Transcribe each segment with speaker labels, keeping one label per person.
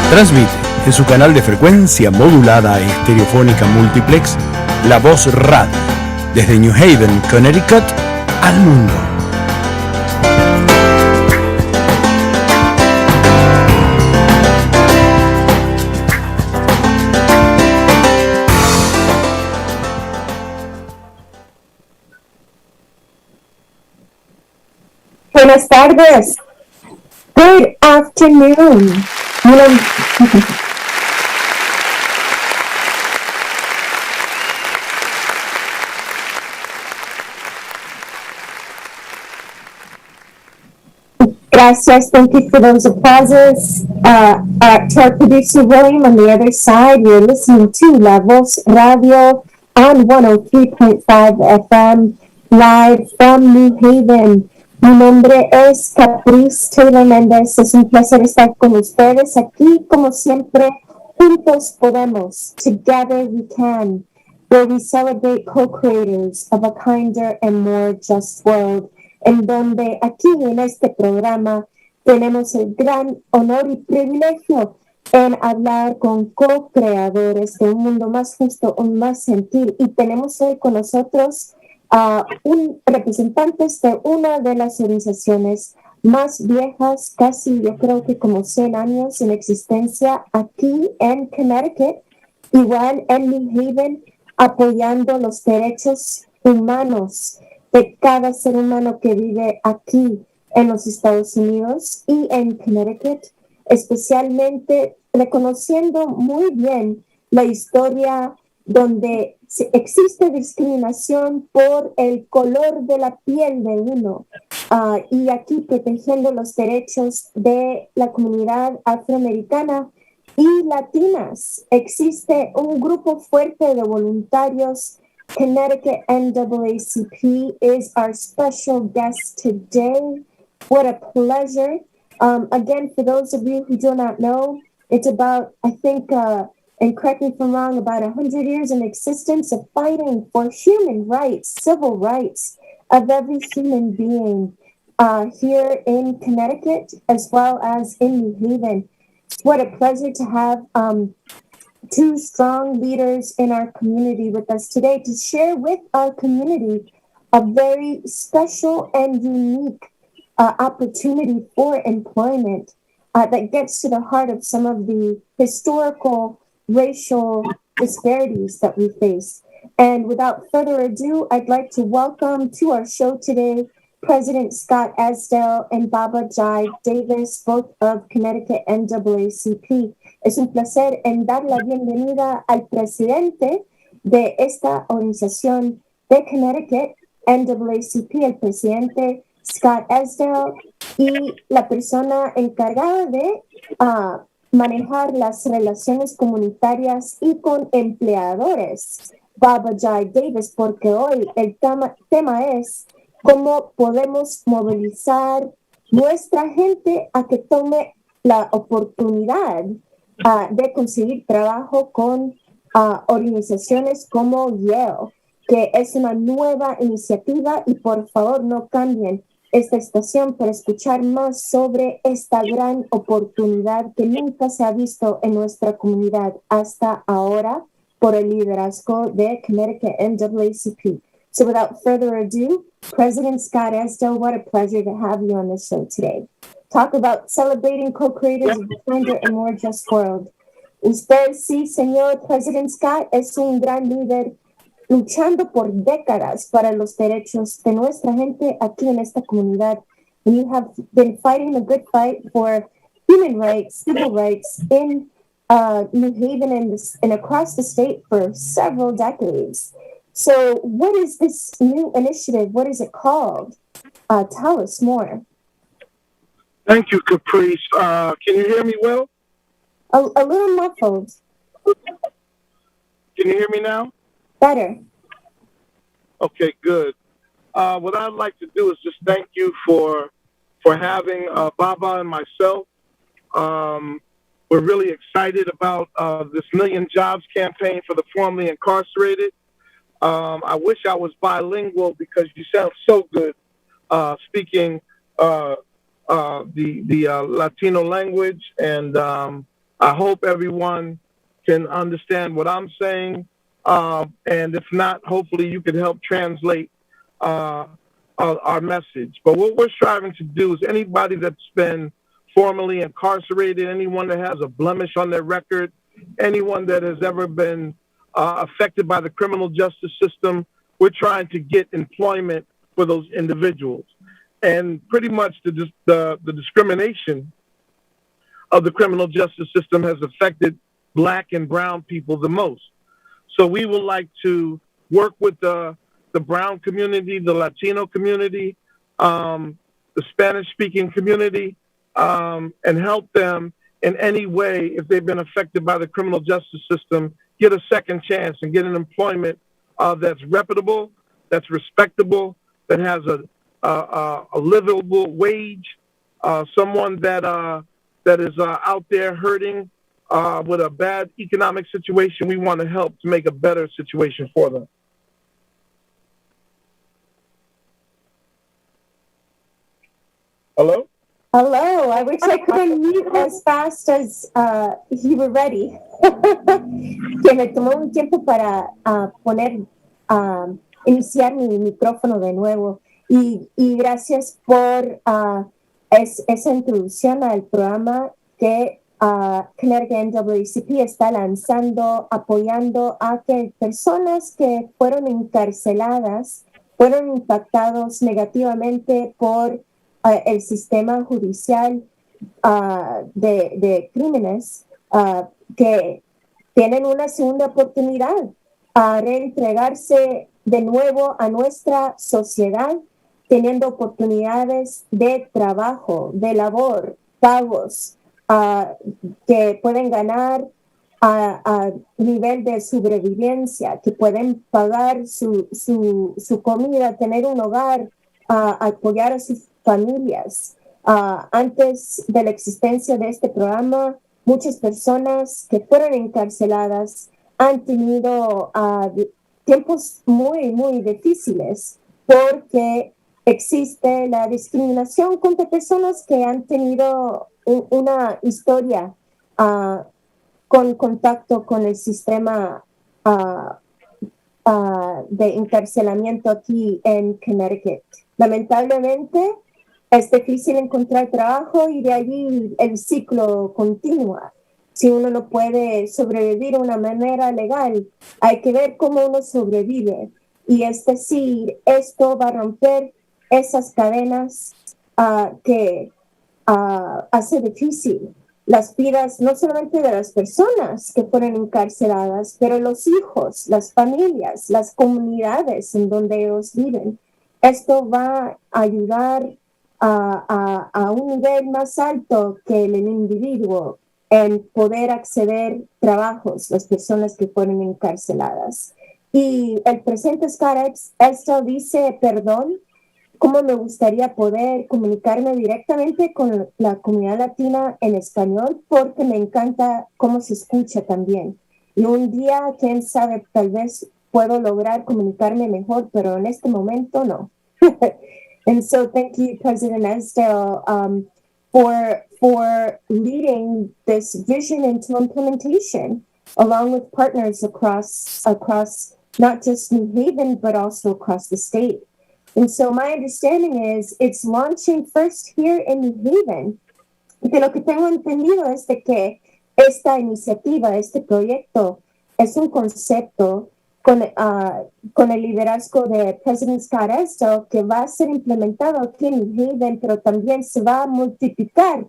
Speaker 1: Transmite en su canal de frecuencia modulada e estereofónica multiplex La Voz Radio, desde New Haven, Connecticut, al mundo.
Speaker 2: Buenas tardes. Good afternoon. Gracias. Thank you for those applauses. To our producer William on the other side, you're listening to La Voz Radio on 103.5 FM, live from New Haven. Mi nombre es Caprice Taylor Méndez. Es un placer estar con ustedes aquí, como siempre. Juntos Podemos. Together we can. Where we celebrate co-creators of a kinder and more just world. En donde aquí en este programa tenemos el gran honor y privilegio en hablar con co-creadores de un mundo más justo, un más gentil. Y tenemos hoy con nosotros representantes de una de las organizaciones más viejas, casi yo creo que como 100 años en existencia aquí en Connecticut, igual en New Haven, apoyando los derechos humanos de cada ser humano que vive aquí en los Estados Unidos y en Connecticut, especialmente reconociendo muy bien la historia donde existe discriminación por el color de la piel de uno, y aquí protegiendo los derechos de la comunidad afroamericana y latinas. Existe un grupo fuerte de voluntarios. Connecticut NAACP is our special guest today. What a pleasure. Again, for those of you who do not know, it's about, I think, and correct me if I'm wrong, about 100 years in existence of fighting for human rights, civil rights of every human being here in Connecticut as well as in New Haven. What a pleasure to have two strong leaders in our community with us today to share with our community a very special and unique opportunity for employment that gets to the heart of some of the historical racial disparities that we face. And without further ado, I'd like to welcome to our show today President Scott Asdell and Baba Jai Davis, both of Connecticut NAACP. Es un placer en dar la bienvenida al presidente de esta organización de Connecticut NAACP, el presidente Scott Asdell, y la persona encargada de manejar las relaciones comunitarias y con empleadores, Baba Jai Davis, porque hoy el tema es cómo podemos movilizar nuestra gente a que tome la oportunidad de conseguir trabajo con organizaciones como Yale, que es una nueva iniciativa, y por favor no cambien esta estación para escuchar más sobre esta gran oportunidad que nunca se ha visto en nuestra comunidad hasta ahora por el liderazgo de Connecticut NAACP. So without further ado, President Scott Asdell, what a pleasure to have you on the show today. Talk about celebrating co-creators of a kinder and more just world. Usted, sí, señor President Scott, es un gran líder luchando por décadas para los derechos de nuestra gente aquí en esta comunidad. And you have been fighting a good fight for human rights, civil rights in New Haven and across the state for several decades. So what is this new initiative? What is it called? Tell us more.
Speaker 3: Thank you, Caprice. Can you hear me well?
Speaker 2: A little muffled.
Speaker 3: Can you hear me now?
Speaker 2: Better.
Speaker 3: Okay, good. What I'd like to do is just thank you for having Baba and myself. We're really excited about this Million Jobs campaign for the formerly incarcerated. I wish I was bilingual because you sound so good speaking the Latino language, and I hope everyone can understand what I'm saying. And if not, hopefully you can help translate uh, our message. But what we're striving to do is anybody that's been formerly incarcerated, anyone that has a blemish on their record, anyone that has ever been affected by the criminal justice system, we're trying to get employment for those individuals. And pretty much the discrimination of the criminal justice system has affected black and brown people the most. So we would like to work with the brown community, the Latino community, the Spanish-speaking community, and help them in any way if they've been affected by the criminal justice system, get a second chance and get an employment that's reputable, that's respectable, that has a livable wage, someone that is out there hurting with a bad economic situation. We want to help to make a better situation for them. Hello?
Speaker 2: Hello, I wish I could unmute as fast as you were ready. Que me tomó un tiempo para iniciar mi micrófono de nuevo. Y gracias por esa introducción al programa que Connecticut NAACP está lanzando, apoyando a que personas que fueron encarceladas, fueron impactados negativamente por el sistema judicial de crímenes, que tienen una segunda oportunidad a reintegrarse de nuevo a nuestra sociedad, teniendo oportunidades de trabajo, de labor, pagos, que pueden ganar a nivel de sobrevivencia, que pueden pagar su comida, tener un hogar, apoyar a sus familias. Antes de la existencia de este programa, muchas personas que fueron encarceladas han tenido tiempos muy, muy difíciles porque existe la discriminación contra personas que han tenido una historia con contacto con el sistema de encarcelamiento aquí en Connecticut. Lamentablemente, es difícil encontrar trabajo y de allí el ciclo continúa. Si uno no puede sobrevivir de una manera legal, hay que ver cómo uno sobrevive. Y es decir, esto va a romper esas cadenas que hace difícil las vidas, no solamente de las personas que fueron encarceladas, pero los hijos, las familias, las comunidades en donde ellos viven. Esto va a ayudar a un nivel más alto que el individuo en poder acceder a trabajos, las personas que fueron encarceladas. Y el presidente Scott esto dice, perdón, cómo me gustaría poder comunicarme directamente con la comunidad latina en español, porque me encanta cómo se escucha también. Y un día, quién sabe, tal vez puedo lograr comunicarme mejor, pero en este momento no. And so thank you, President Esdale, for leading this vision into implementation, along with partners across not just New Haven, but also across the state. And so my understanding is it's launching first here in New Haven. De lo que tengo entendido es de que esta iniciativa, este proyecto, es un concepto con el liderazgo de President Scott Esdale que va a ser implementado aquí en New Haven, pero también se va a multiplicar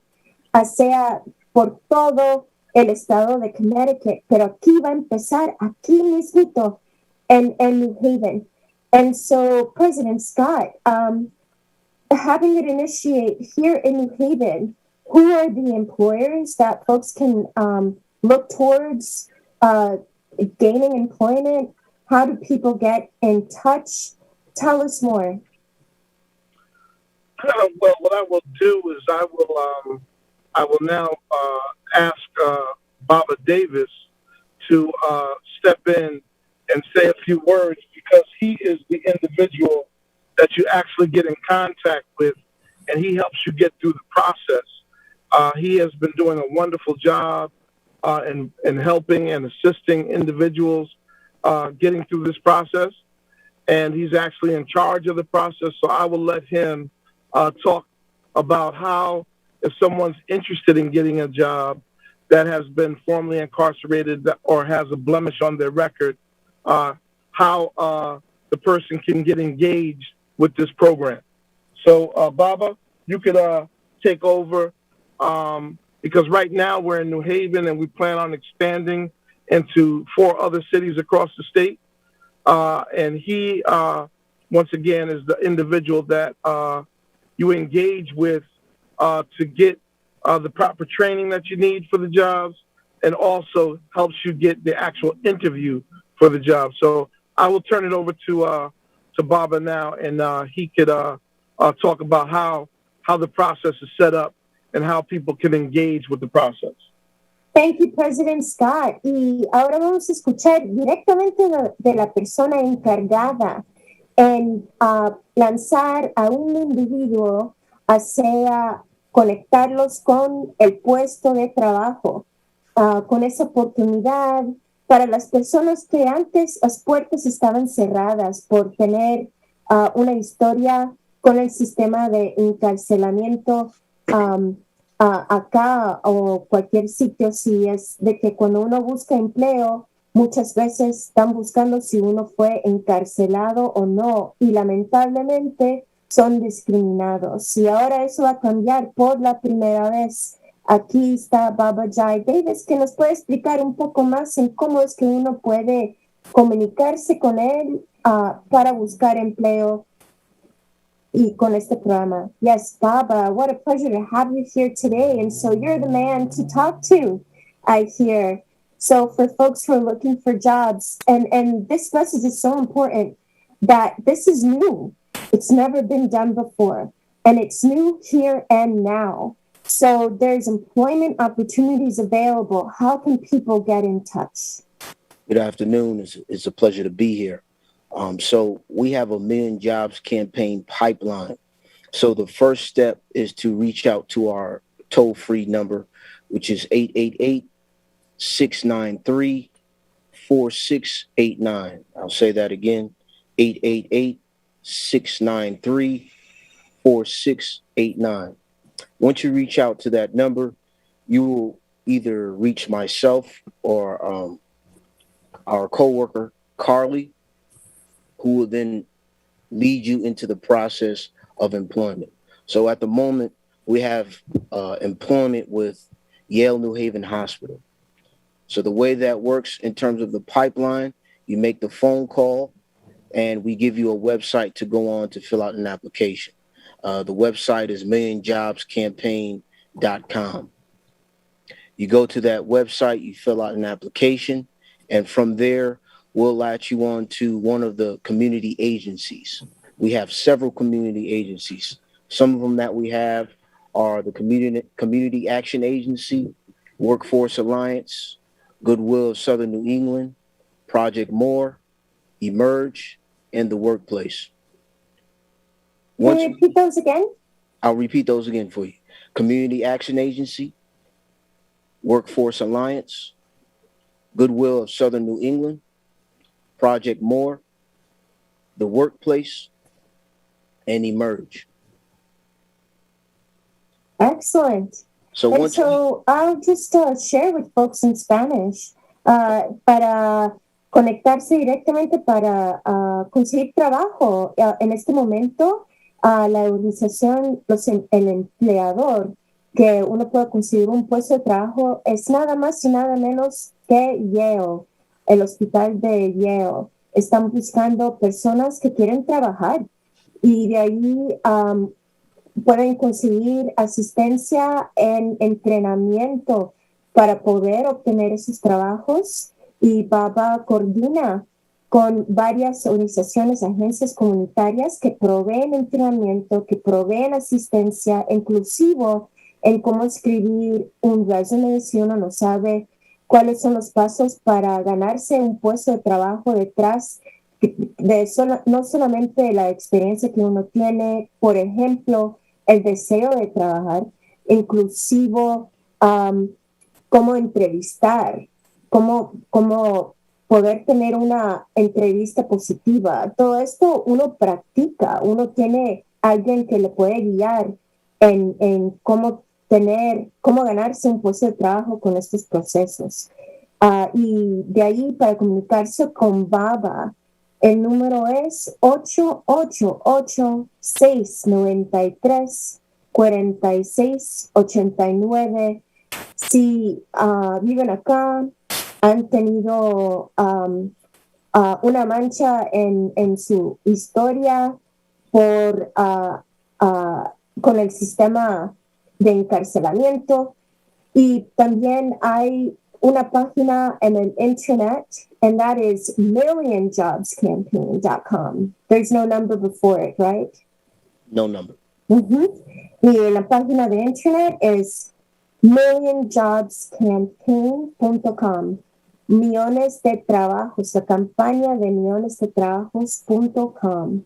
Speaker 2: hacia por todo el estado de Connecticut. Pero aquí va a empezar, aquí mismito, en New Haven. And so, President Scott, having it initiate here in New Haven, who are the employers that folks can look towards gaining employment? How do people get in touch? Tell us more.
Speaker 3: Well, what I will do is I will now ask Baba Davis to step in and say a few words, because he is the individual that you actually get in contact with, and he helps you get through the process. He has been doing a wonderful job and helping and assisting individuals getting through this process. And he's actually in charge of the process. So I will let him talk about how, if someone's interested in getting a job that has been formerly incarcerated or has a blemish on their record, how the person can get engaged with this program. So, Baba, you could take over because right now we're in New Haven and we plan on expanding into 4 other cities across the state. And he, once again, is the individual that you engage with to get the proper training that you need for the jobs, and also helps you get the actual interview for the job. So I will turn it over to Baba now, and he could talk about how the process is set up and how people can engage with the process.
Speaker 2: Thank you, President Scott. Y ahora vamos a escuchar directamente de la persona encargada en lanzar a un individuo hacia conectarlos con el puesto de trabajo, con esa oportunidad para las personas que antes las puertas estaban cerradas por tener una historia con el sistema de encarcelamiento acá o cualquier sitio. Si es de que cuando uno busca empleo, muchas veces están buscando si uno fue encarcelado o no, y lamentablemente son discriminados. Y ahora eso va a cambiar por la primera vez. Aquí está Baba Jai Davis, que nos puede explicar un poco más en cómo es que uno puede comunicarse con él para buscar empleo y con este programa. Yes, Baba, what a pleasure to have you here today. And so you're the man to talk to, I hear. So for folks who are looking for jobs, and this message is so important, that this is new. It's never been done before. And it's new here and now. So there's employment opportunities available. How can people get in touch?
Speaker 4: Good afternoon. It's a pleasure to be here. So we have a Million Jobs campaign pipeline. So the first step is to reach out to our toll-free number, which is 888-693-4689. I'll say that again, 888-693-4689. Once you reach out to that number, you will either reach myself or our coworker, Carly, who will then lead you into the process of employment. So at the moment, we have employment with Yale New Haven Hospital. So the way that works in terms of the pipeline, you make the phone call and we give you a website to go on to fill out an application. The website is millionjobscampaign.com. You go to that website, you fill out an application, and from there, we'll latch you on to one of the community agencies. We have several community agencies. Some of them that we have are the Community Action Agency, Workforce Alliance, Goodwill of Southern New England, Project More, Emerge, and The Workplace.
Speaker 2: Can you repeat those again?
Speaker 4: I'll repeat those again for you. Community Action Agency, Workforce Alliance, Goodwill of Southern New England, Project More, The Workplace, and Emerge.
Speaker 2: Excellent. So I'll just share with folks in Spanish para conectarse directamente para conseguir trabajo. En este momento, la organización, el empleador, que uno pueda conseguir un puesto de trabajo, es nada más y nada menos que Yale. El hospital de Yale. Están buscando personas que quieren trabajar y de ahí pueden conseguir asistencia en entrenamiento para poder obtener esos trabajos. Y Baba coordina con varias organizaciones, agencias comunitarias que proveen entrenamiento, que proveen asistencia, inclusive en cómo escribir un resumen si uno no sabe cuáles son los pasos para ganarse un puesto de trabajo detrás de no solamente la experiencia que uno tiene, por ejemplo, el deseo de trabajar, inclusive cómo entrevistar, cómo poder tener una entrevista positiva. Todo esto uno practica, uno tiene alguien que le puede guiar en cómo ganarse un puesto de trabajo con estos procesos. Y de ahí para comunicarse con Baba, el número es 888-693-4689. Si viven acá, han tenido una mancha en su historia con el sistema de encarcelamiento, y también hay una página en el internet, and that is millionjobscampaign.com. There's no number before it, right?
Speaker 4: No number.
Speaker 2: Y la página de internet es millionjobscampaign.com. Millones de trabajos, la campaña de millonesdetrabajos.com.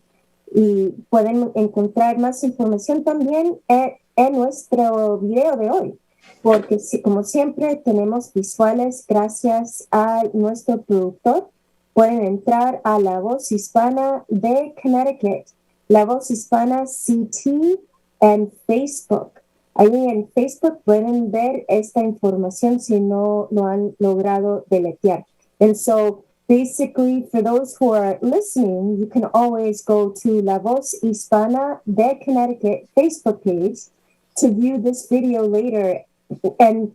Speaker 2: Y pueden encontrar más información también en nuestro video de hoy, porque como siempre tenemos visuales gracias a nuestro productor. Pueden entrar a La Voz Hispana de Connecticut, La Voz Hispana CT en Facebook. Ahí en Facebook pueden ver esta información si no lo han logrado deletear. And so basically, for those who are listening, you can always go to La Voz Hispana de Connecticut Facebook page to view this video later and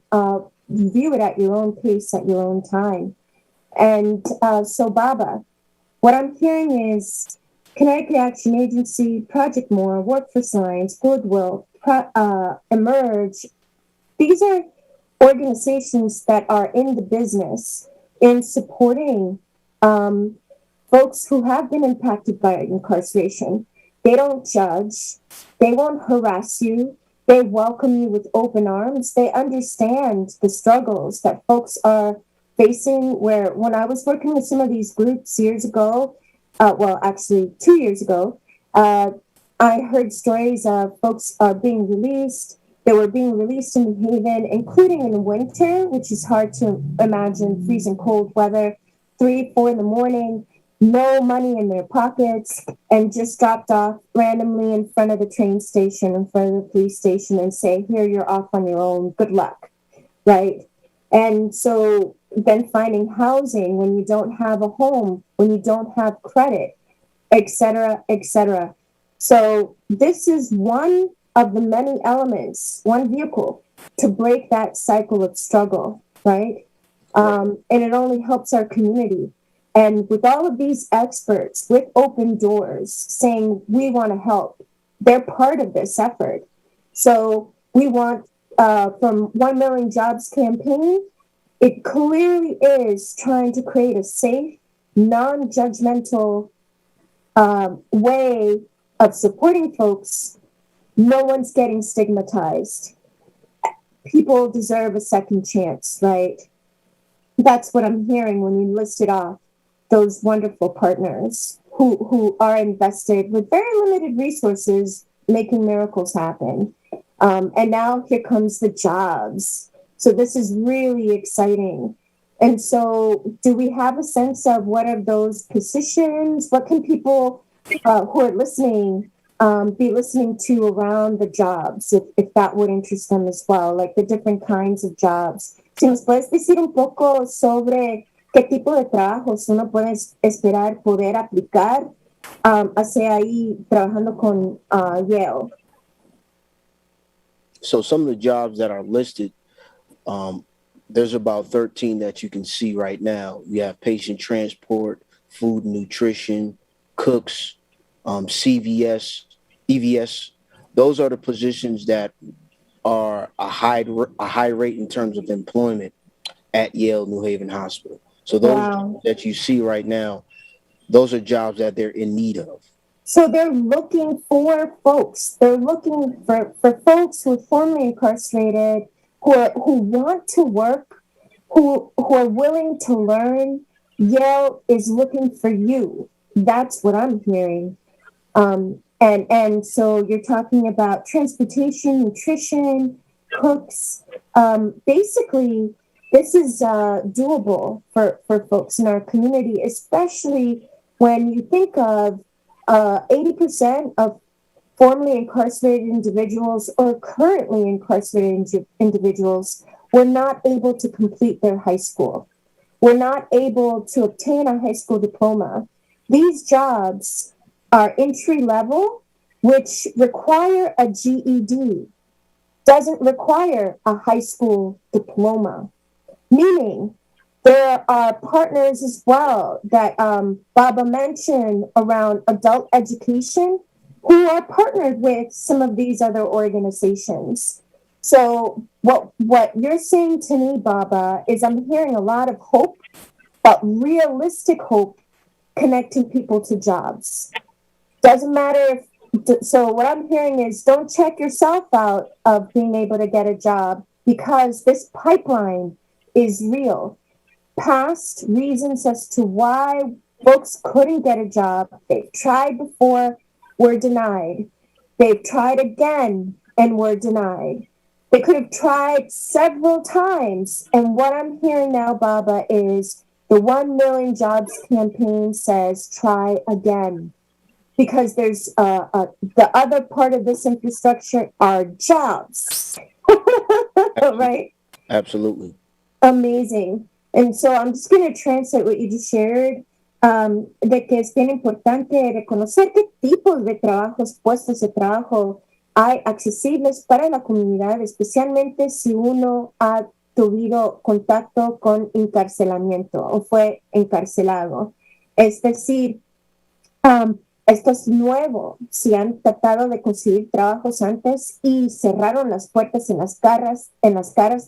Speaker 2: view it at your own pace, at your own time. And so, Baba, what I'm hearing is Connecticut Action Agency, Project More, Work for Science, Goodwill, Emerge. These are organizations that are in the business in supporting folks who have been impacted by incarceration. They don't judge. They won't harass you. They welcome you with open arms. They understand the struggles that folks are facing. Where when I was working with some of these groups years ago, actually 2 years ago, I heard stories of folks being released. They were being released in New Haven, including in winter, which is hard to imagine, freezing cold weather, 3, 4 in the morning, no money in their pockets, and just dropped off randomly in front of the train station, in front of the police station, and say, here, you're off on your own, good luck, right? And so then finding housing when you don't have a home, when you don't have credit, et cetera, et cetera. So this is one of the many elements, one vehicle to break that cycle of struggle, right? And it only helps our community. And with all of these experts with open doors saying, we want to help, they're part of this effort. So we want, from 1 Million Jobs campaign, it clearly is trying to create a safe, non-judgmental way of supporting folks. No one's getting stigmatized. People deserve a second chance, right? That's what I'm hearing when you listed off those wonderful partners who are invested with very limited resources, making miracles happen. And now here comes the jobs. So this is really exciting. And so do we have a sense of what are those positions? What can people who are listening be listening to around the jobs, if that would interest them as well, like the different kinds of jobs? Si nos puedes decir un poco sobre qué tipo de trabajos uno puede esperar poder aplicar hacia ahí trabajando con Yale.
Speaker 4: So some of the jobs that are listed, there's about 13 that you can see right now. You have patient transport, food and nutrition, cooks, CVS, EVS. Those are the positions that are a high rate in terms of employment at Yale New Haven Hospital. So those that you see right now, those are jobs that they're in need of.
Speaker 2: So they're looking for folks. They're looking for folks who are formerly incarcerated, who want to work, who are willing to learn. Yale is looking for you. That's what I'm hearing. And so you're talking about transportation, nutrition, cooks. Basically, this is doable for folks in our community, especially when you think of 80% of formerly incarcerated individuals or currently incarcerated individuals were not able to complete their high school, were not able to obtain a high school diploma. These jobs are entry level, which require a GED, doesn't require a high school diploma, meaning there are partners as well that Baba mentioned around adult education who are partnered with some of these other organizations. So what you're saying to me, Baba, is I'm hearing a lot of hope, but realistic hope connecting people to jobs. Doesn't matter if, so what I'm hearing is don't check yourself out of being able to get a job because this pipeline is real. Past reasons as to why folks couldn't get a job. They've tried before, were denied. They've tried again and were denied. They could have tried several times. And what I'm hearing now, Baba, is the 1 million jobs campaign says try again. Because there's the other part of this infrastructure are jobs. Right?
Speaker 4: Absolutely.
Speaker 2: Amazing. And so I'm just going to translate what you just shared, de que es bien importante reconocer qué tipos de trabajos, puestos de trabajo hay accesibles para la comunidad, especialmente si uno ha tenido contacto con encarcelamiento o fue encarcelado. Es decir, esto es nuevo. Si han tratado de conseguir trabajos antes y cerraron las puertas en las caras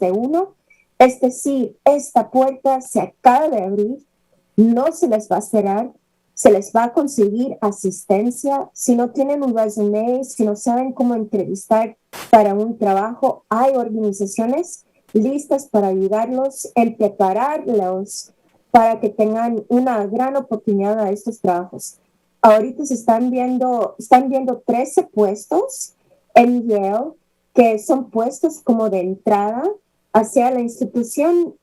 Speaker 2: de uno, es decir, esta puerta se acaba de abrir, no se les va a cerrar, se les va a conseguir asistencia. Si no tienen un resumen, si no saben cómo entrevistar para un trabajo, hay organizaciones listas para ayudarlos en prepararlos para que tengan una gran oportunidad a estos trabajos. Ahorita están viendo 13 puestos en Yale, que son puestos como de entrada hacia la institución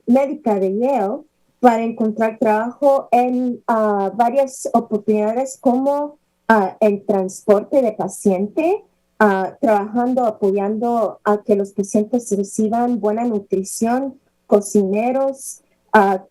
Speaker 2: médica de Yale para encontrar trabajo en varias oportunidades como el transporte de paciente, trabajando, apoyando a que los pacientes reciban buena nutrición, cocineros,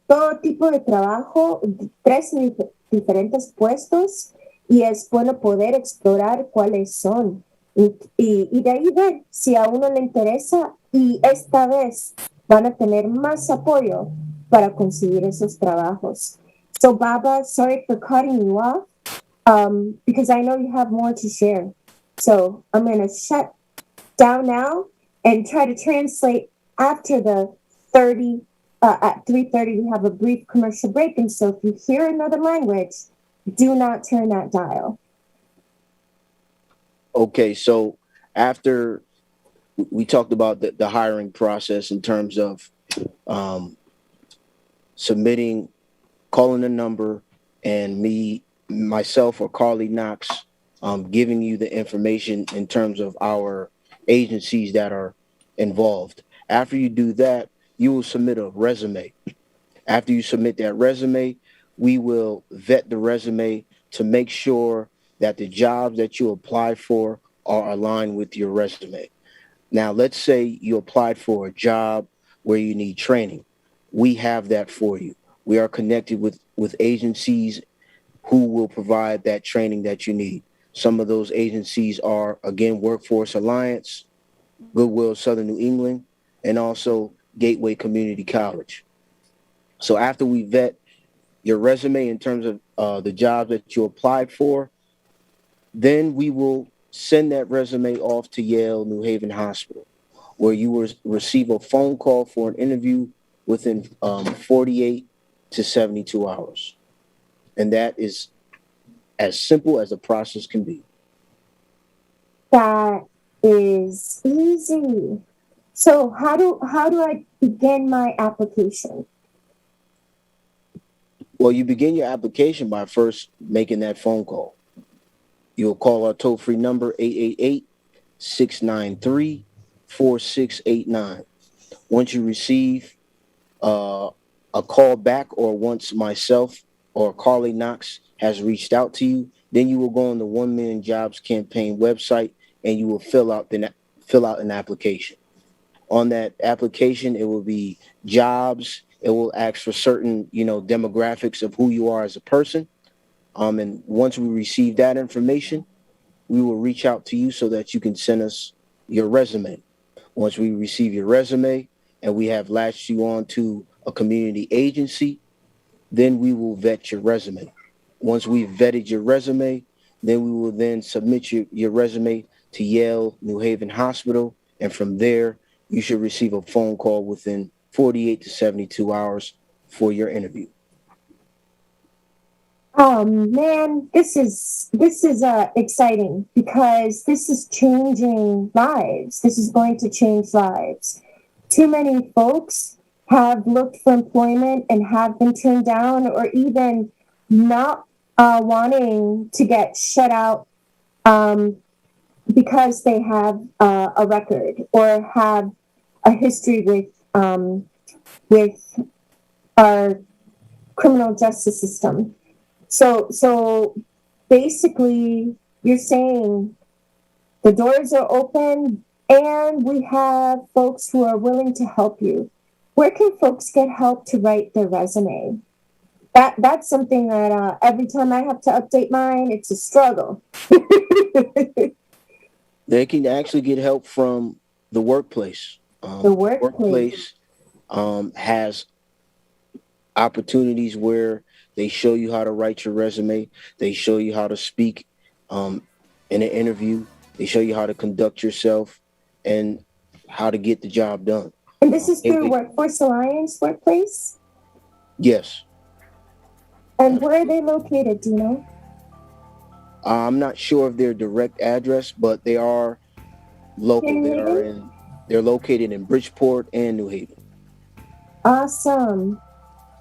Speaker 2: todo tipo de trabajo, 13 diferentes puestos, y es bueno poder explorar cuáles son y de ahí ver si a uno le interesa, y esta vez van a tener más apoyo para conseguir esos trabajos. So Baba, sorry for cutting you off, because I know you have more to share. So I'm going to shut down now and try to translate after the 30. At 3:30, we have a brief commercial break, and so if you hear another language, do not turn that dial.
Speaker 4: Okay, so after we talked about the hiring process in terms of submitting, calling a number, and myself or Carly Knox giving you the information in terms of our agencies that are involved. After you do that, you will submit a resume. After you submit that resume, we will vet the resume to make sure that the jobs that you apply for are aligned with your resume. Now, let's say you applied for a job where you need training. We have that for you. We are connected with agencies who will provide that training that you need. Some of those agencies are, again, Workforce Alliance, Goodwill Southern New England, and also Gateway Community College. So after we vet your resume in terms of the jobs that you applied for, then we will send that resume off to Yale New Haven Hospital, where you will receive a phone call for an interview within 48 to 72 hours. And that is as simple as the process can be.
Speaker 2: That is easy. So how do I begin my application?
Speaker 4: Well, you begin your application by first making that phone call. You'll call our toll-free number, 888-693-4689. Once you receive a call back, or once myself or Carly Knox has reached out to you, then you will go on the 1 Million Jobs campaign website and you will fill out an application. On that application, it will be jobs. It will ask for certain, demographics of who you are as a person. And once we receive that information, we will reach out to you so that you can send us your resume. Once we receive your resume and we have latched you on to a community agency, then we will vet your resume. Once we've vetted your resume, then we will then submit your resume to Yale New Haven Hospital. And from there, you should receive a phone call within 48 to 72 hours for your interview.
Speaker 2: Oh man, this is exciting because this is changing lives. This is going to change lives. Too many folks have looked for employment and have been turned down, or even not wanting to get shut out because they have a record or have a history with our criminal justice system. So basically, you're saying the doors are open and we have folks who are willing to help you. Where can folks get help to write their resume? That's something that every time I have to update mine, it's a struggle.
Speaker 4: They can actually get help from the workplace.
Speaker 2: The workplace
Speaker 4: has opportunities where they show you how to write your resume. They show you how to speak in an interview. They show you how to conduct yourself and how to get the job done.
Speaker 2: And this is through Workforce Alliance Workplace?
Speaker 4: Yes.
Speaker 2: And where are they located, do you know?
Speaker 4: I'm not sure of their direct address, but they are local. They're located in Bridgeport and New Haven.
Speaker 2: Awesome.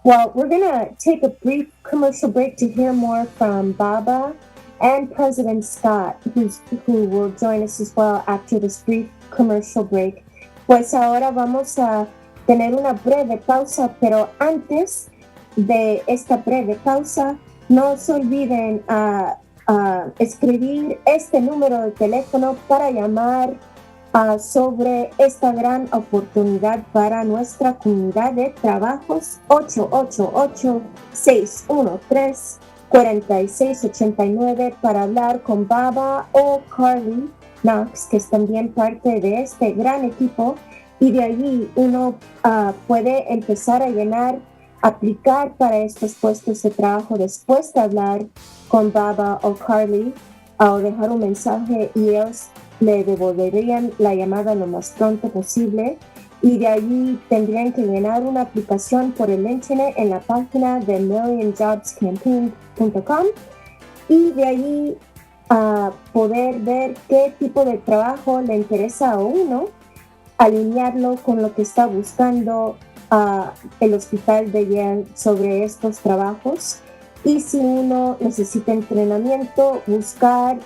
Speaker 2: Well, we're going to take a brief commercial break to hear more from Baba and President Scott, who will join us as well after this brief commercial break. Pues ahora vamos a tener una breve pausa, pero antes de esta breve pausa, no se olviden escribir este número de teléfono para llamar sobre esta gran oportunidad para nuestra comunidad de trabajos. 888-613-4689 para hablar con Baba o Carly Knox, que es también parte de este gran equipo, y de allí uno puede empezar a aplicar para estos puestos de trabajo después de hablar con Baba o Carly, o dejar un mensaje y ellos le devolverían la llamada lo más pronto posible, y de allí tendrían que llenar una aplicación por el internet en la página de millionjobscampaign.com, y de allí poder ver qué tipo de trabajo le interesa a uno, alinearlo con lo que está buscando el hospital de Yale sobre estos trabajos, y si uno necesita entrenamiento, buscar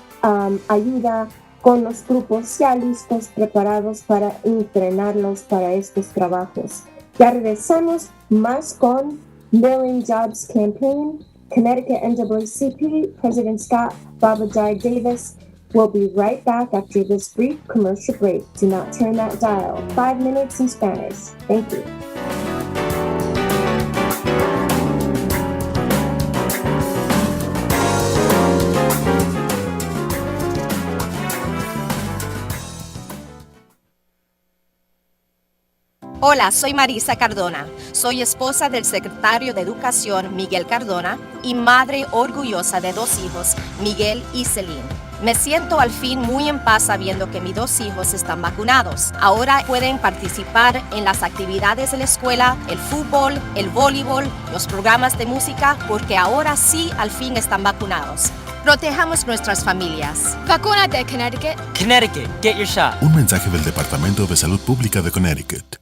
Speaker 2: ayuda con los grupos ya listos, preparados para entrenarlos para estos trabajos. Ya regresamos más con Million Jobs Campaign, Connecticut NAACP, President Scott, Baba Jai Davis. We'll be right back after this brief commercial break. Do not turn that dial. 5 minutes in Spanish. Thank you.
Speaker 5: Hola, soy Marisa Cardona. Soy esposa del secretario de Educación, Miguel Cardona, y madre orgullosa de 2 hijos, Miguel y Celine. Me siento al fin muy en paz sabiendo que mis 2 hijos están vacunados. Ahora pueden participar en las actividades de la escuela, el fútbol, el voleibol, los programas de música, porque ahora sí al fin están vacunados. Protejamos nuestras familias.
Speaker 6: Vacúnate, Connecticut.
Speaker 7: Connecticut, get your shot.
Speaker 8: Un mensaje del Departamento de Salud Pública de Connecticut.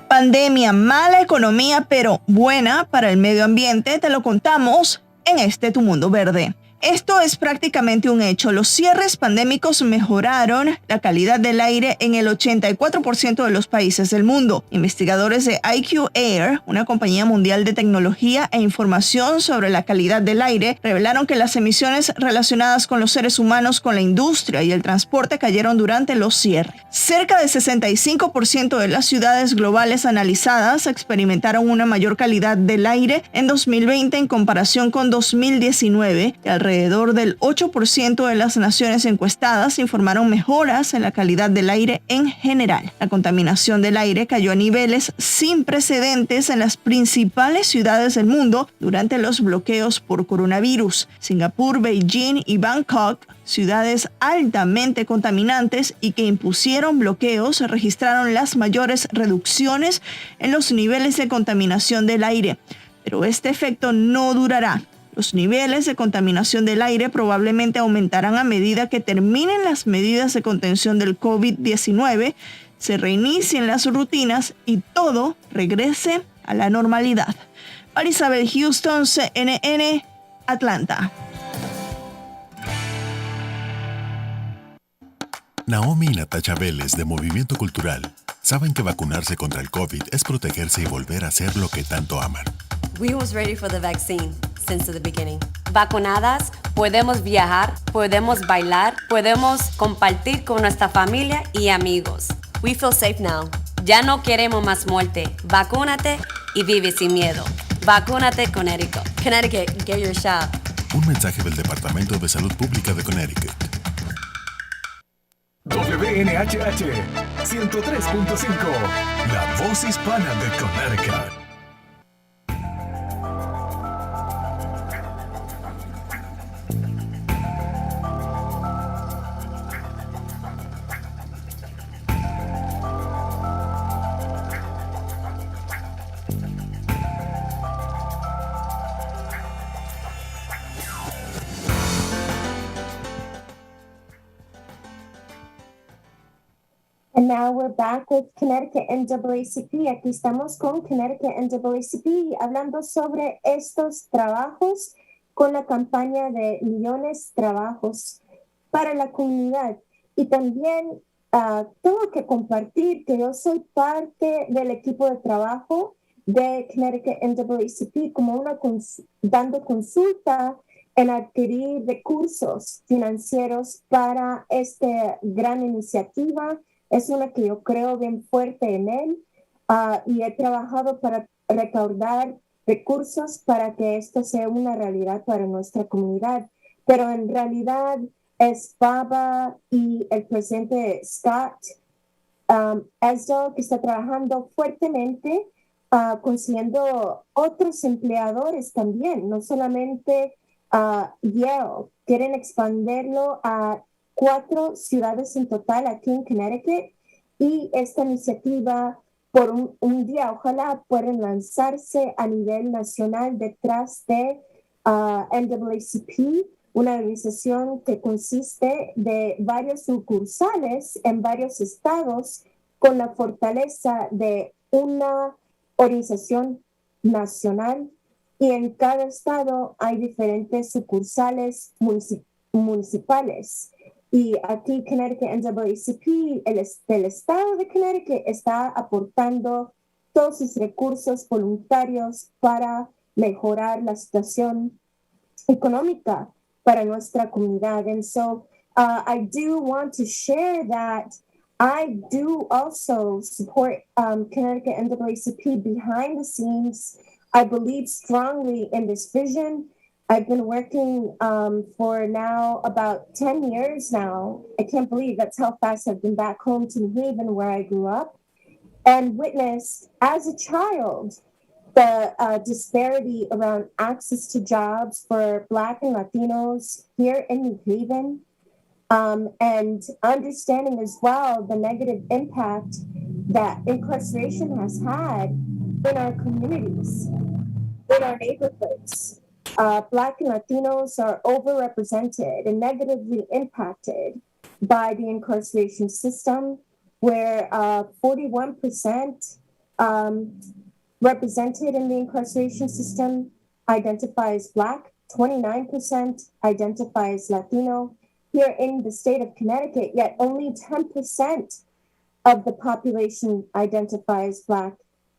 Speaker 9: Pandemia, mala economía, pero buena para el medio ambiente, te lo contamos en este Tu Mundo Verde.
Speaker 6: Esto es prácticamente un hecho. Los cierres pandémicos mejoraron la calidad del aire en el 84% de los países del mundo. Investigadores de IQ Air, una compañía mundial de tecnología e información sobre la calidad del aire, revelaron que las emisiones relacionadas con los seres humanos, con la industria y el transporte cayeron durante los cierres. Cerca del 65% de las ciudades globales analizadas experimentaron una mayor calidad del aire en 2020 en comparación con 2019, y alrededor del 8% de las naciones encuestadas informaron mejoras en la calidad del aire en general. La contaminación del aire cayó a niveles sin precedentes en las principales ciudades del mundo durante los bloqueos por coronavirus. Singapur, Beijing y Bangkok, ciudades altamente contaminantes y que impusieron bloqueos, registraron las mayores reducciones en los niveles de contaminación del aire. Pero este efecto no durará. Los niveles de contaminación del aire probablemente aumentarán a medida que terminen las medidas de contención del COVID-19, se reinicien las rutinas y todo regrese a la normalidad. Marisabel Houston, CNN, Atlanta.
Speaker 8: Naomi y Natasha Vélez, de Movimiento Cultural, saben que vacunarse contra el COVID es protegerse y volver a hacer lo que tanto aman.
Speaker 7: We was ready for the vaccine since the beginning. Vacunadas, podemos viajar, podemos bailar, podemos compartir con nuestra familia y amigos. We feel safe now. Ya no queremos más muerte. Vacúnate y vive sin miedo. Vacúnate, Connecticut. Connecticut, get your shot.
Speaker 8: Un mensaje del Departamento de Salud Pública de Connecticut.
Speaker 9: WNHH 103.5, la voz hispana de Connecticut.
Speaker 2: And now we're back with Connecticut NAACP. Aquí estamos con Connecticut NAACP hablando sobre estos trabajos con la campaña de millones de trabajos para la comunidad. Y también tengo que compartir que yo soy parte del equipo de trabajo de Connecticut NAACP como dando consulta en adquirir recursos financieros para esta gran iniciativa. Es una que yo creo bien fuerte en él y he trabajado para recaudar recursos para que esto sea una realidad para nuestra comunidad. Pero en realidad es Baba y el presidente Scott Esdell que está trabajando fuertemente consiguiendo otros empleadores también, no solamente Yale. Quieren expandirlo a 4 ciudades en total aquí en Connecticut y esta iniciativa por un día ojalá puedan lanzarse a nivel nacional detrás de NAACP, una organización que consiste de varios sucursales en varios estados con la fortaleza de una organización nacional y en cada estado hay diferentes sucursales municipales. Y aquí Connecticut NAACP, el estado de Connecticut está aportando todos sus recursos voluntarios para mejorar la situación económica para nuestra comunidad. And so I do want to share that I do also support Connecticut NAACP behind the scenes. I believe strongly in this vision. I've been working for now about 10 years now. I can't believe that's how fast I've been back home to New Haven where I grew up and witnessed as a child the disparity around access to jobs for Black and Latinos here in New Haven and understanding as well the negative impact that incarceration has had in our communities, in our neighborhoods. Black and Latinos are overrepresented and negatively impacted by the incarceration system, where 41% represented in the incarceration system identify as Black, 29% identify as Latino here in the state of Connecticut, yet only 10% of the population identifies Black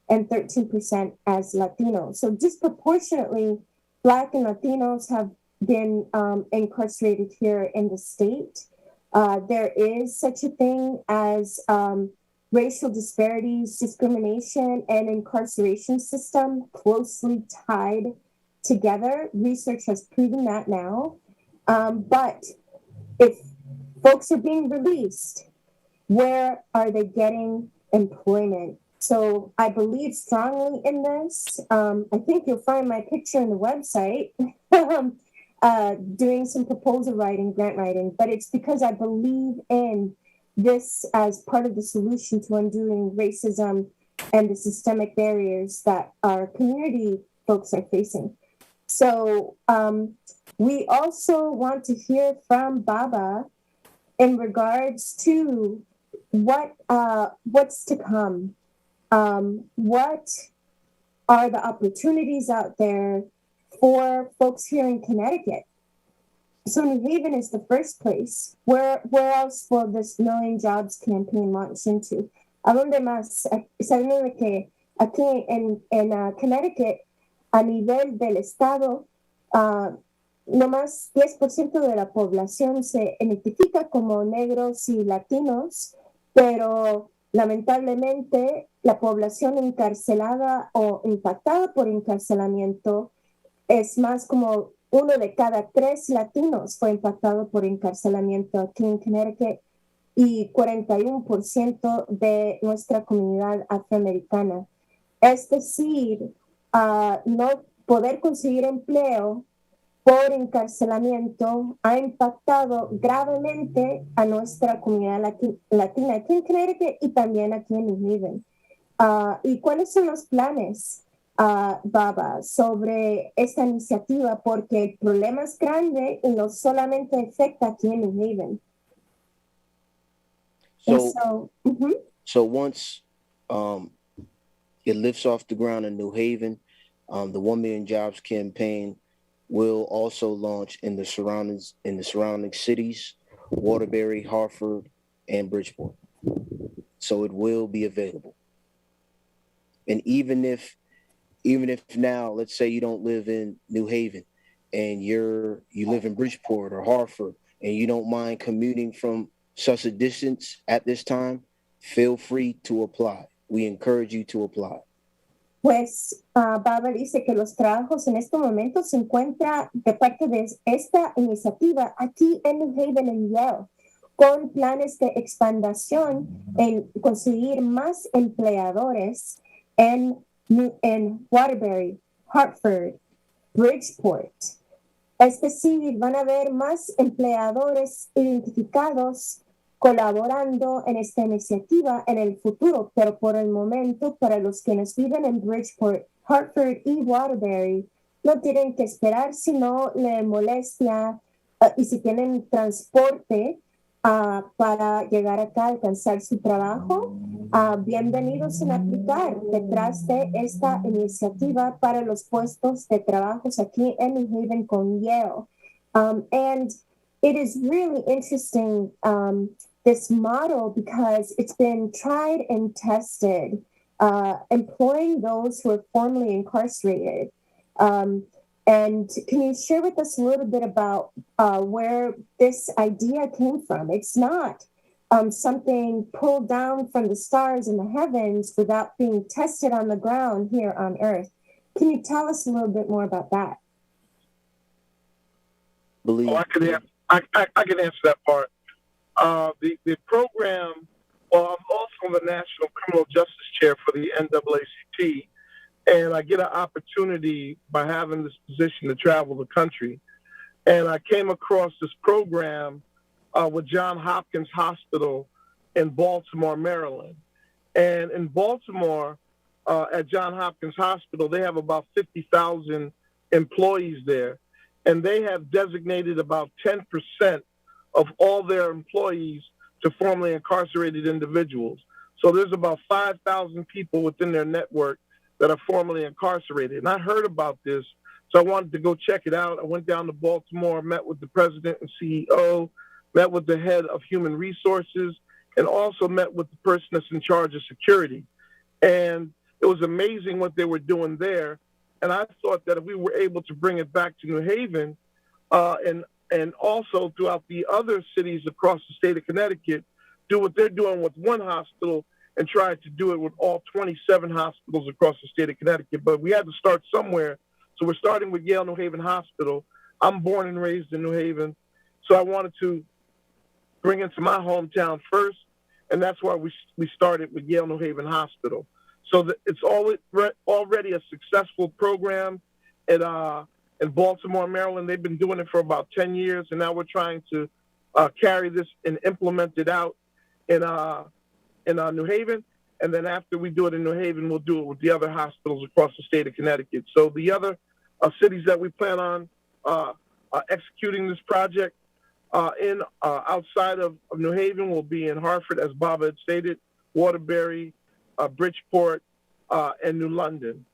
Speaker 2: and 13% as Latino. So disproportionately, Black and Latinos have been incarcerated here in the state. There is such a thing as racial disparities, discrimination, and incarceration system closely tied together. Research has proven that now. But if folks are being released, where are they getting employment? So I believe strongly in this. I think you'll find my picture in the website doing some proposal writing, grant writing, but it's because I believe in this as part of the solution to undoing racism and the systemic barriers that our community folks are facing. So we also want to hear from Baba in regards to what's to come. What are the opportunities out there for folks here in Connecticut? So New Haven is the first place. Where else will this Million Jobs campaign launch into? ¿A dónde más? Sabemos de que aquí en Connecticut, a nivel del estado, no más 10% de la población se identifica como negros y latinos, pero lamentablemente la población encarcelada o impactada por encarcelamiento es más como 1 de cada 3 latinos fue impactado por encarcelamiento aquí en Connecticut y 41% de nuestra comunidad afroamericana. Es decir, no poder conseguir empleo por encarcelamiento ha impactado gravemente a nuestra comunidad latina aquí en Connecticut y también aquí en New Haven. ¿Y cuáles son los planes, Baba, sobre esta iniciativa? Porque el problema es grande y no solamente afecta aquí en New Haven.
Speaker 4: So once it lifts off the ground in New Haven, the 1 Million Jobs campaign will also launch in the surrounding cities, Waterbury, Hartford, and Bridgeport. So it will be available. And even if now, let's say you don't live in New Haven and you live in Bridgeport or Hartford and you don't mind commuting from such a distance at this time, feel free to apply. We encourage you to apply.
Speaker 2: Pues Baba dice que los trabajos en este momento se encuentran de parte de esta iniciativa aquí en New Haven, en Yale, con planes de expansión en conseguir más empleadores en Waterbury, Hartford, Bridgeport. Es decir, van a haber más empleadores identificados colaborando en esta iniciativa en el futuro, pero por el momento, para los quienes viven en Bridgeport, Hartford y Waterbury, no tienen que esperar si no le molestia y si tienen transporte para llegar acá a alcanzar su trabajo, bienvenidos en aplicar detrás de esta iniciativa para los puestos de trabajos aquí en New Haven con Yale. And it is really interesting, this model, because it's been tried and tested, employing those who are formerly incarcerated. And can you share with us a little bit about where this idea came from? It's not something pulled down from the stars in the heavens without being tested on the ground here on Earth. Can you tell us a little bit more about that?
Speaker 3: I can answer that part. The program, well, I'm also the National Criminal Justice Chair for the NAACP, and I get an opportunity by having this position to travel the country. And I came across this program with Johns Hopkins Hospital in Baltimore, Maryland. And in Baltimore, at Johns Hopkins Hospital, they have about 50,000 employees there. And they have designated about 10% of all their employees to formerly incarcerated individuals. So there's about 5,000 people within their network that are formerly incarcerated. And I heard about this So I wanted to go check it out. I went down to Baltimore, met with the president and CEO, met with the head of human resources, and also met with the person that's in charge of security. And it was amazing what they were doing there. And I thought that if we were able to bring it back to New Haven, and also throughout the other cities across the state of Connecticut, do what they're doing with one hospital and try to do it with all 27 hospitals across the state of Connecticut. But we had to start somewhere. So we're starting with Yale New Haven Hospital. I'm born and raised in New Haven. So I wanted to bring it to my hometown first. And that's why we started with Yale New Haven Hospital. So it's already a successful program in Baltimore, Maryland. They've been doing it for about 10 years, and now we're trying to carry this and implement it out in New Haven. And then after we do it in New Haven, we'll do it with the other hospitals across the state of Connecticut. So the other cities that we plan on executing this project outside of New Haven will be in Hartford, as Baba had stated, Waterbury, Bridgeport, and New London.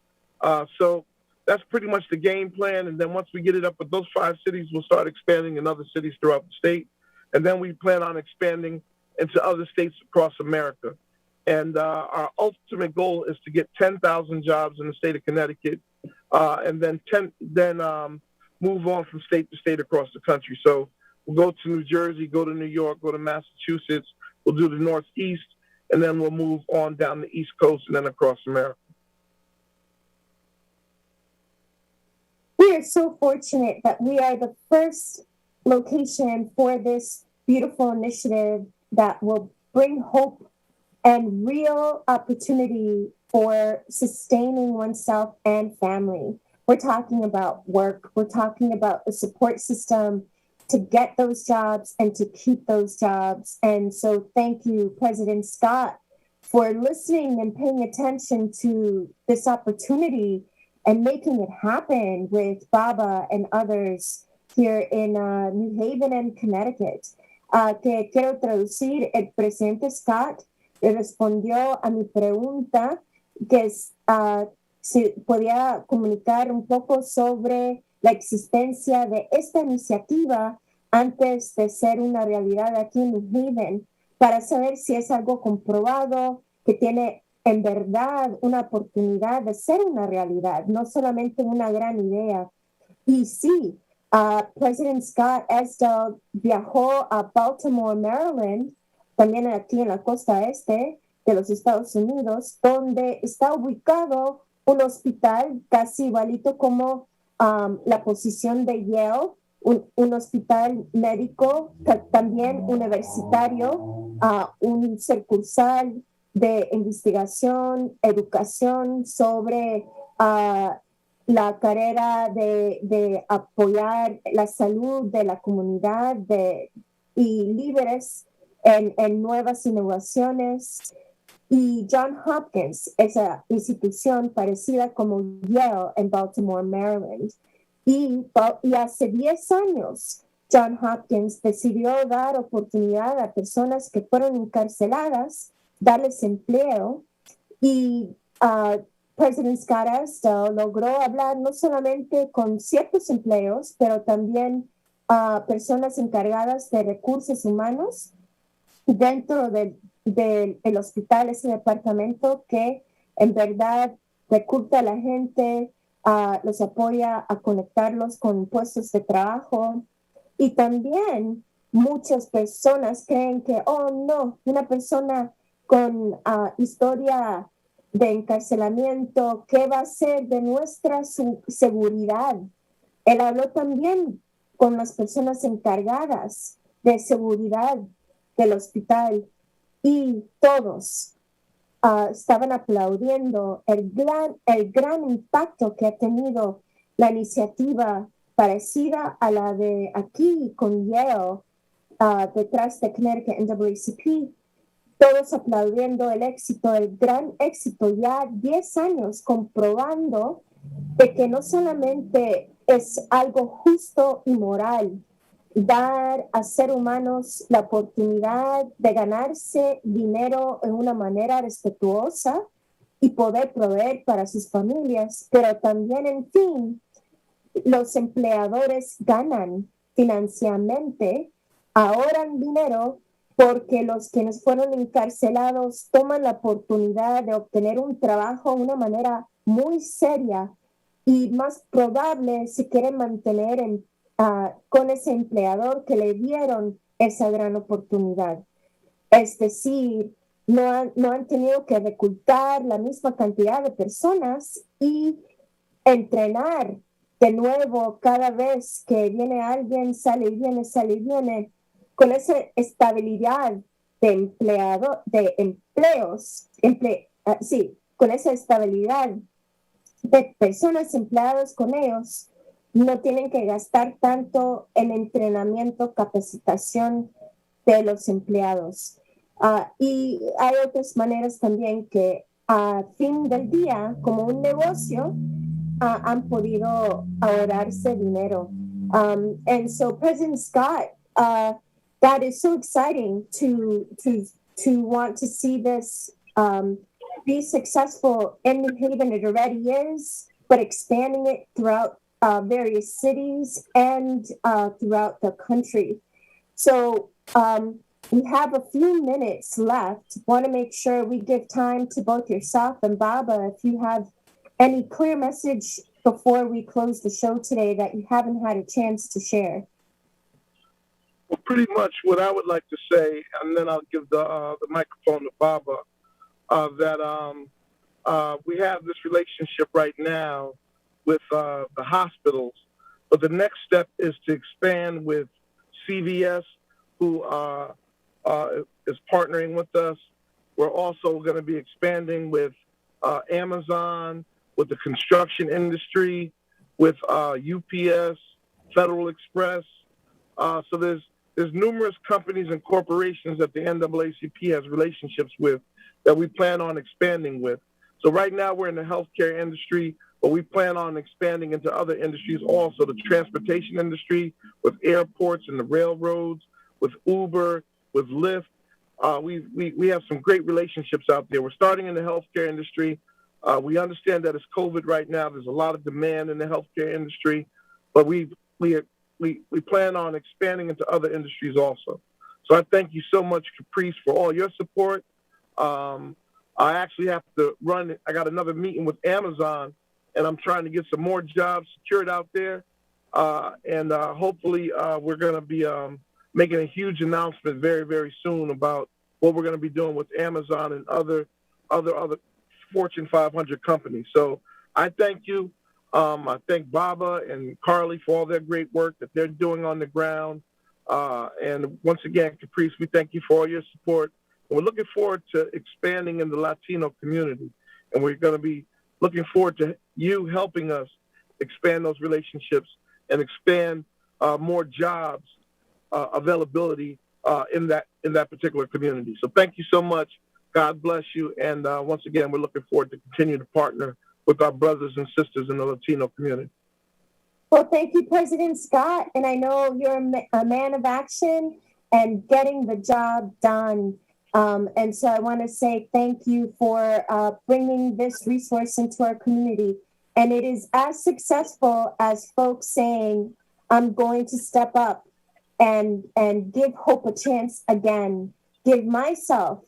Speaker 3: So that's pretty much the game plan. And then once we get it up with those 5 cities, we'll start expanding in other cities throughout the state. And then we plan on expanding into other states across America. And our ultimate goal is to get 10,000 jobs in the state of Connecticut, and then move on from state to state across the country. So we'll go to New Jersey, go to New York, go to Massachusetts. We'll do the Northeast, and then we'll move on down the East Coast and then across America.
Speaker 2: We are so fortunate that we are the first location for this beautiful initiative that will bring hope and real opportunity for sustaining oneself and family. We're talking about work. We're talking about a support system to get those jobs and to keep those jobs. And so thank you, President Scott, for listening and paying attention to this opportunity and making it happen with Baba and others here in New Haven and Connecticut. Que quiero traducir, el presidente Scott respondió a mi pregunta, que si podía comunicar un poco sobre la existencia de esta iniciativa antes de ser una realidad aquí en New Haven, para saber si es algo comprobado, que tiene en verdad una oportunidad de ser una realidad, no solamente una gran idea. Y sí, President Scott Estel viajó a Baltimore, Maryland, también aquí en la costa este de los Estados Unidos, donde está ubicado un hospital casi igualito como la posición de Yale, un hospital médico, también universitario, un sucursal de investigación, educación sobre la carrera de apoyar la salud de la comunidad y líderes en nuevas innovaciones. Y Johns Hopkins, esa institución parecida como Yale en Baltimore, Maryland. Y hace 10 años, Johns Hopkins decidió dar oportunidad a personas que fueron encarceladas, darles empleo, y President Scott Estel logró hablar no solamente con ciertos empleos, pero también personas encargadas de recursos humanos dentro del hospital, ese departamento que en verdad recluta a la gente, los apoya a conectarlos con puestos de trabajo. Y también muchas personas creen que, oh no, una persona con historia de encarcelamiento, ¿qué va a ser de nuestra seguridad? Él habló también con las personas encargadas de seguridad del hospital y todos estaban aplaudiendo el gran impacto que ha tenido la iniciativa parecida a la de aquí con Yale, detrás de Connecticut NAACP, todos aplaudiendo el éxito, el gran éxito, ya 10 años comprobando de que no solamente es algo justo y moral dar a seres humanos la oportunidad de ganarse dinero en una manera respetuosa y poder proveer para sus familias, pero también, en fin, los empleadores ganan financieramente, ahorran dinero porque los quienes fueron encarcelados toman la oportunidad de obtener un trabajo de una manera muy seria y más probable si quieren mantener con ese empleador que le dieron esa gran oportunidad. Es decir, no han tenido que reclutar la misma cantidad de personas y entrenar de nuevo cada vez que viene alguien, sale y viene, con esa estabilidad de empleos, con esa estabilidad de personas empleadas con ellos, no tienen que gastar tanto en entrenamiento, capacitación de los empleados. Y hay otras maneras también que a fin del día, como un negocio, han podido ahorrarse dinero. And so President Scott, that is so exciting to want to see this be successful in New Haven. It already is, but expanding it throughout various cities and throughout the country. So we have a few minutes left. Want to make sure we give time to both yourself and Baba if you have any clear message before we close the show today that you haven't had a chance to share.
Speaker 3: Well, pretty much what I would like to say, and then I'll give the microphone to Baba, that we have this relationship right now with the hospitals, but the next step is to expand with CVS, who is partnering with us. We're also going to be expanding with Amazon, with the construction industry, with UPS, Federal Express. So there's numerous companies and corporations that the NAACP has relationships with that we plan on expanding with. So right now we're in the healthcare industry, but we plan on expanding into other industries also, the transportation industry, with airports and the railroads, with Uber, with Lyft. We have some great relationships out there. We're starting in the healthcare industry. We understand that it's COVID right now. There's a lot of demand in the healthcare industry, but we plan on expanding into other industries also. So I thank you so much, Caprice, for all your support. I actually have to run. I got another meeting with Amazon, and I'm trying to get some more jobs secured out there. And hopefully we're going to be making a huge announcement very, very soon about what we're going to be doing with Amazon and other Fortune 500 companies. So I thank you. I thank Baba and Carly for all their great work that they're doing on the ground. And once again, Caprice, we thank you for all your support. And we're looking forward to expanding in the Latino community. And we're going to be looking forward to you helping us expand those relationships and expand more jobs availability in that particular community. So thank you so much. God bless you. And once again, we're looking forward to continue to partner with our brothers and sisters in the Latino community.
Speaker 2: Well, thank you, President Scott. And I know you're a man of action and getting the job done. And so I want to say thank you for bringing this resource into our community. And it is as successful as folks saying, I'm going to step up and give hope a chance again, give myself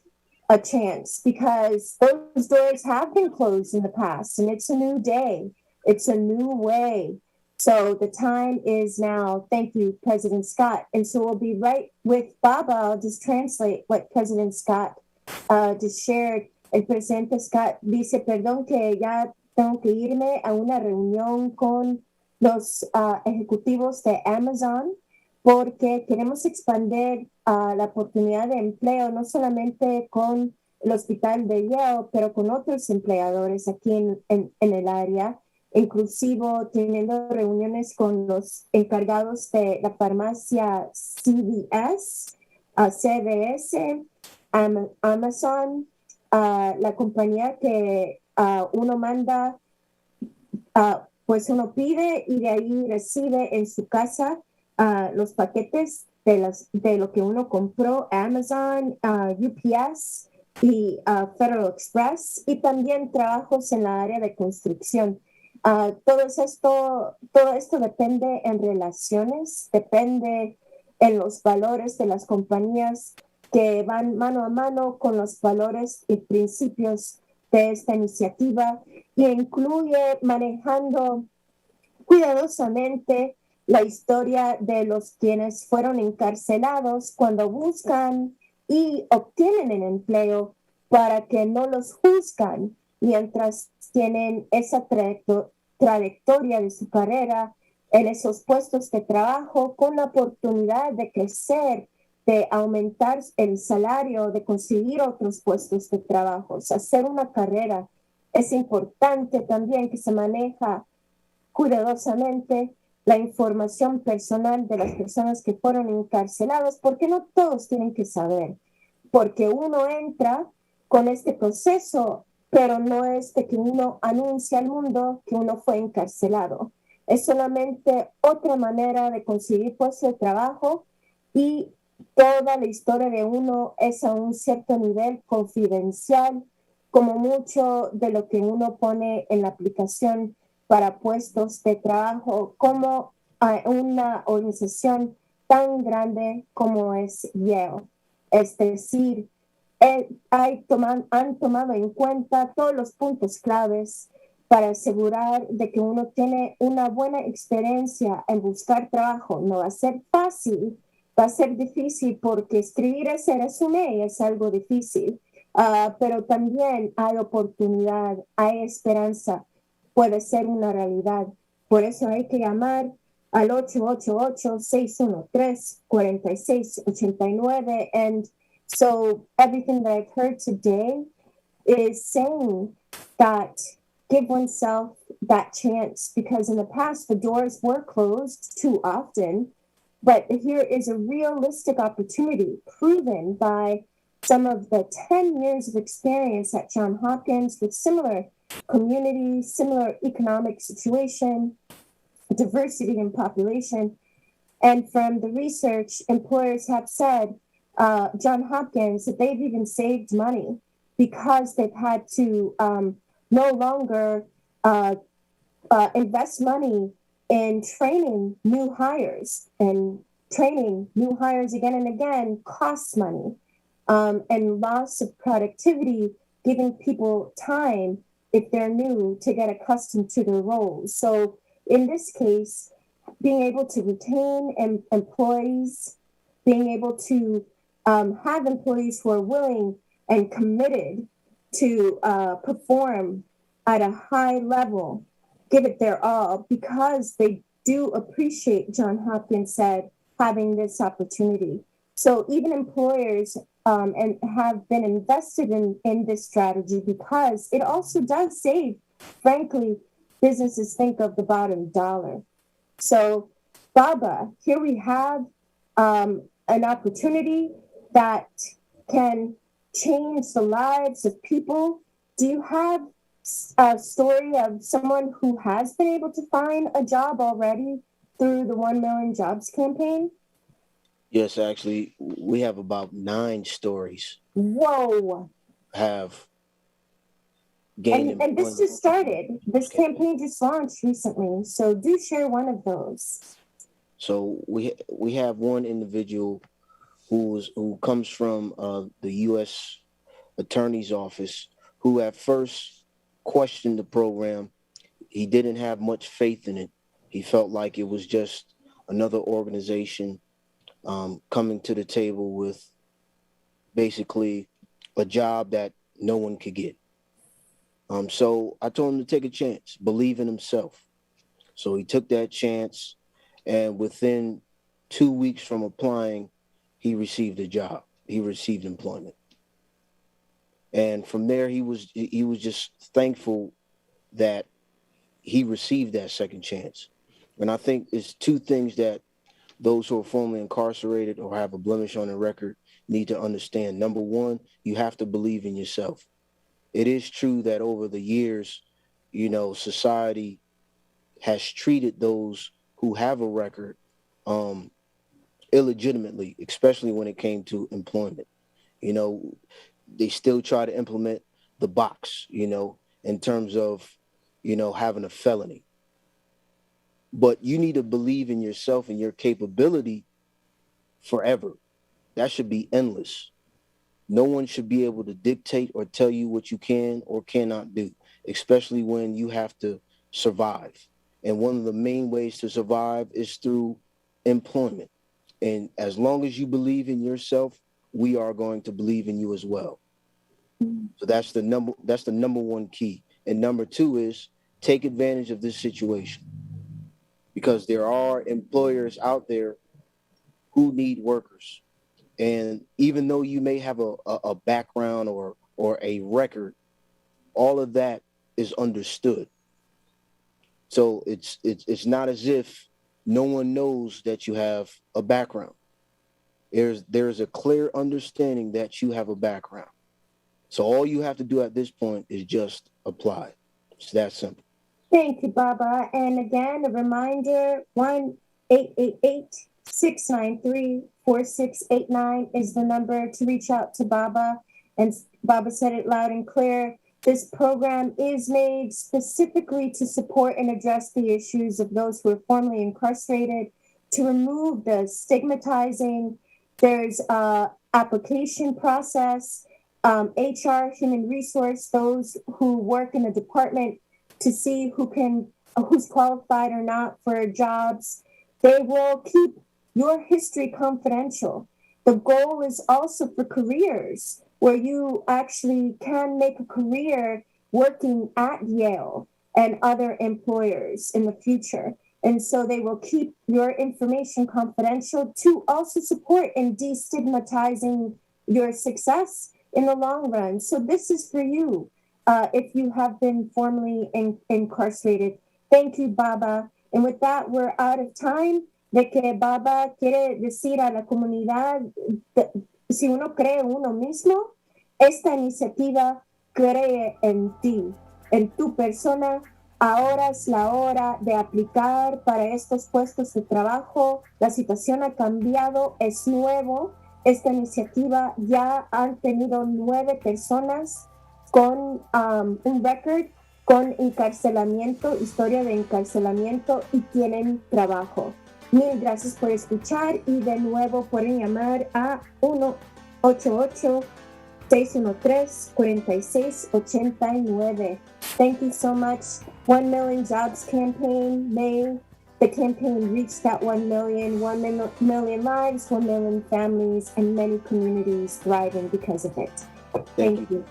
Speaker 2: a chance, because those doors have been closed in the past, and it's a new day. It's a new way. So the time is now. Thank you, President Scott. And so we'll be right with Baba. I'll just translate what President Scott just shared. El Presidente Scott dice, perdón que ya tengo que irme a una reunión con los ejecutivos de Amazon, porque queremos expandir la oportunidad de empleo, no solamente con el Hospital de Yale, pero con otros empleadores aquí en el área, inclusive teniendo reuniones con los encargados de la farmacia CVS, CVS, Amazon, la compañía que uno manda, pues uno pide y de ahí recibe en su casa los paquetes de lo que uno compró, Amazon, UPS y Federal Express, y también trabajos en la área de construcción. Todo esto depende en relaciones, depende en los valores de las compañías que van mano a mano con los valores y principios de esta iniciativa y incluye manejando cuidadosamente la historia de los quienes fueron encarcelados cuando buscan y obtienen el empleo para que no los juzgan mientras tienen esa trayectoria de su carrera en esos puestos de trabajo con la oportunidad de crecer, de aumentar el salario, de conseguir otros puestos de trabajo. O sea, hacer una carrera es importante también que se maneja cuidadosamente la información personal de las personas que fueron encarceladas, porque no todos tienen que saber, porque uno entra con este proceso, pero no es de que uno anuncia al mundo que uno fue encarcelado. Es solamente otra manera de conseguir puesto de trabajo y toda la historia de uno es a un cierto nivel confidencial, como mucho de lo que uno pone en la aplicación para puestos de trabajo, como a una organización tan grande como es Yale. Es decir, han tomado en cuenta todos los puntos claves para asegurar de que uno tiene una buena experiencia en buscar trabajo. No va a ser fácil, va a ser difícil porque escribir ese resumen es algo difícil, pero también hay oportunidad, hay esperanza, puede ser una realidad. Por eso hay que llamar al 888-613-4689. And so everything that I've heard today is saying that give oneself that chance, because in the past the doors were closed too often, but here is a realistic opportunity proven by some of the 10 years of experience at Johns Hopkins with similar community, similar economic situation, diversity in population. And from the research, employers have said, Johns Hopkins, that they've even saved money because they've had to no longer invest money in training new hires, and training new hires again and again costs money, and loss of productivity, giving people time if they're new to get accustomed to their roles. So in this case, being able to retain employees, being able to have employees who are willing and committed to perform at a high level, give it their all, because they do appreciate, Johns Hopkins said, having this opportunity. So even employers and have been invested in this strategy, because it also does save, frankly, businesses think of the bottom dollar. So, Baba, here we have an opportunity that can change the lives of people. Do you have a story of someone who has been able to find a job already through the 1 Million Jobs campaign?
Speaker 4: Yes, actually, we have about 9 stories.
Speaker 2: Whoa.
Speaker 4: Have gained
Speaker 2: and this just started. This campaign just launched recently. So do share one of those.
Speaker 4: So we have one individual who comes from the U.S. Attorney's Office, who at first questioned the program. He didn't have much faith in it. He felt like it was just another organization coming to the table with basically a job that no one could get. So I told him to take a chance, believe in himself. So he took that chance, and within 2 weeks from applying, he received a job. He received employment. And from there, he was just thankful that he received that second chance. And I think it's 2 things that those who are formerly incarcerated or have a blemish on their record need to understand. Number one, you have to believe in yourself. It is true that over the years, society has treated those who have a record illegitimately, especially when it came to employment. They still try to implement the box, in terms of, having a felony. But you need to believe in yourself and your capability forever. That should be endless. No one should be able to dictate or tell you what you can or cannot do, especially when you have to survive. And one of the main ways to survive is through employment. And as long as you believe in yourself, we are going to believe in you as well. So that's the number one key. And number two is take advantage of this situation, because there are employers out there who need workers. And even though you may have a background or a record, all of that is understood. So it's not as if no one knows that you have a background. There's a clear understanding that you have a background. So all you have to do at this point is just apply. It's that simple.
Speaker 2: Thank you, Baba. And again, a reminder, 1-888-693-4689 is the number to reach out to Baba. And Baba said it loud and clear. This program is made specifically to support and address the issues of those who are formerly incarcerated, to remove the stigmatizing. There's a application process, HR, human resource, those who work in the department to see who's qualified or not for jobs. They will keep your history confidential. The goal is also for careers where you actually can make a career working at Yale and other employers in the future. And so they will keep your information confidential to also support in destigmatizing your success in the long run. So this is for you if you have been formerly incarcerated. Thank you, Baba. And with that, we're out of time. De que Baba quiere decir a la comunidad, si uno cree en uno mismo, esta iniciativa cree en ti, en tu persona. Ahora es la hora de aplicar para estos puestos de trabajo. La situación ha cambiado, es nuevo. Esta iniciativa ya han tenido 9 personas con un récord con encarcelamiento, historia de encarcelamiento, y tienen trabajo. Mil gracias por escuchar y de nuevo pueden llamar a 1-888-613-4689. Thank you so much. 1 Million Jobs campaign, May. The campaign reached that 1 million, 1 million lives, 1 million families, and many communities thriving because of it. Thank you.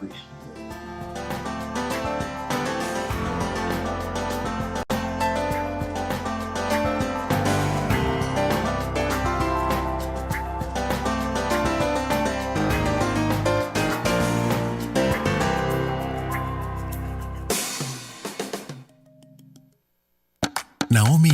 Speaker 8: Naomi